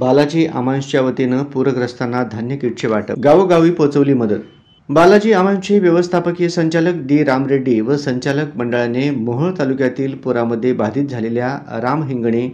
बालाजी आमांसच्या वतीनं पूरग्रस्तांना धान्य किटचे वाटप, गावोगावी पोहोचवली मदत। बालाजी आमांसचे व्यवस्थापकीय संचालक डी राम रेड्डी व संचालक मंडळाने मोहोळ तालुक्यातील पुरामध्ये बाधित झालेल्या रामहिंगणी,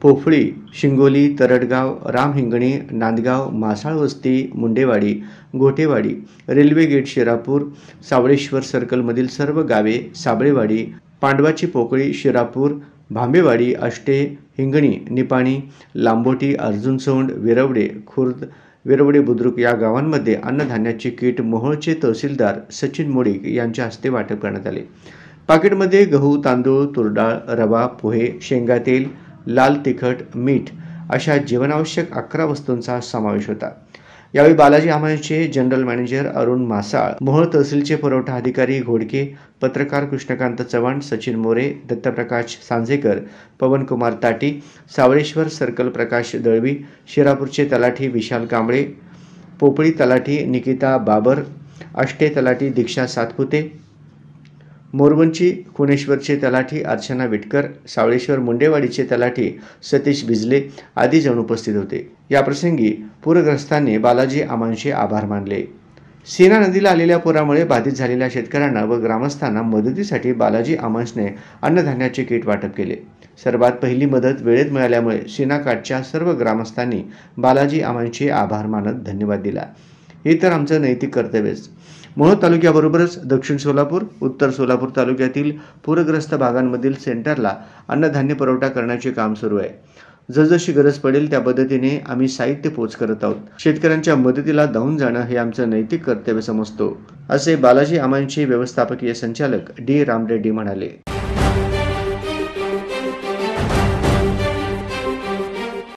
पोफळी, शिंगोली, तरडगाव, रामहिंगणी, नांदगाव, मासाळवस्ती, मुंडेवाडी, गोटेवाडी, रेल्वे गेट शिरापूर, सावळेश्वर सर्कलमधील सर्व गावे, साबळेवाडी, पांडवाची पोकळी, शिरापूर, भांबेवाडी, आष्टे, हिंगणी, निपाणी, लांबोटी, अर्जुनसोंड, विरवडे खुर्द, विरवडे बुद्रुक या गावांमध्ये अन्नधान्याची किट मोहोळचे तहसीलदार सचिन मोडिक यांच्या हस्ते वाटप करण्यात आले। पाकिटमध्ये गहू, तांदूळ, तुरडाळ, रवा, पोहे, शेंगा तेल, लाल तिखट, मीठ अशा जीवनावश्यक 11 वस्तूंचा समावेश होता। यावेळी बालाजी आमांसचे जनरल मॅनेजर अरुण मासाळ, मोहोळ तहसीलचे पुरवठा अधिकारी घोडके, पत्रकार कृष्णकांत चव्हाण, सचिन मोरे, दत्तप्रकाश सांजेकर, पवनकुमार ताटी, सावळेश्वर सर्कल प्रकाश दळवी, शिरापूरचे तलाठी विशाल कांबळे, पोपळी तलाठी निकिता बाबर, आष्टे तलाठी दीक्षा सातपुते, मोरवंची खुणेश्वरचे तलाठी अर्चना विटकर, सावळेश्वर मुंडेवाडीचे तलाठी सतीश भिजले आदी जण उपस्थित होते। या प्रसंगी पूरग्रस्तांनी बालाजी आमांचे आभार मानले। सीना नदीला आलेल्या पुरामुळे बाधित झालेल्या शेतकऱ्यांना व ग्रामस्थांना मदतीसाठी बालाजी आमांसने अन्नधान्याचे किट वाटप केले। सर्वात पहिली मदत वेळेत मिळाल्यामुळे सीनाकाठच्या सर्व ग्रामस्थांनी बालाजी आमांचे आभार मानत धन्यवाद दिला। हे तर आमचं नैतिक कर्तव्यच। मोहोळ तालुक्याबरोबरच दक्षिण सोलापूर, उत्तर सोलापूर तालुक्यातील पूरग्रस्त भागांमधील सेंटरला अन्नधान्य पुरवठा करण्याचे काम सुरू आहे। जसजशी गरज पडेल त्या पद्धतीने आम्ही साहित्य पोच करत आहोत। शेतकऱ्यांच्या मदतीला धावून जाणं हे आमचं नैतिक कर्तव्य समजतो, असे बालाजी आमांसचे व्यवस्थापकीय संचालक डी राम रेड्डी म्हणाले।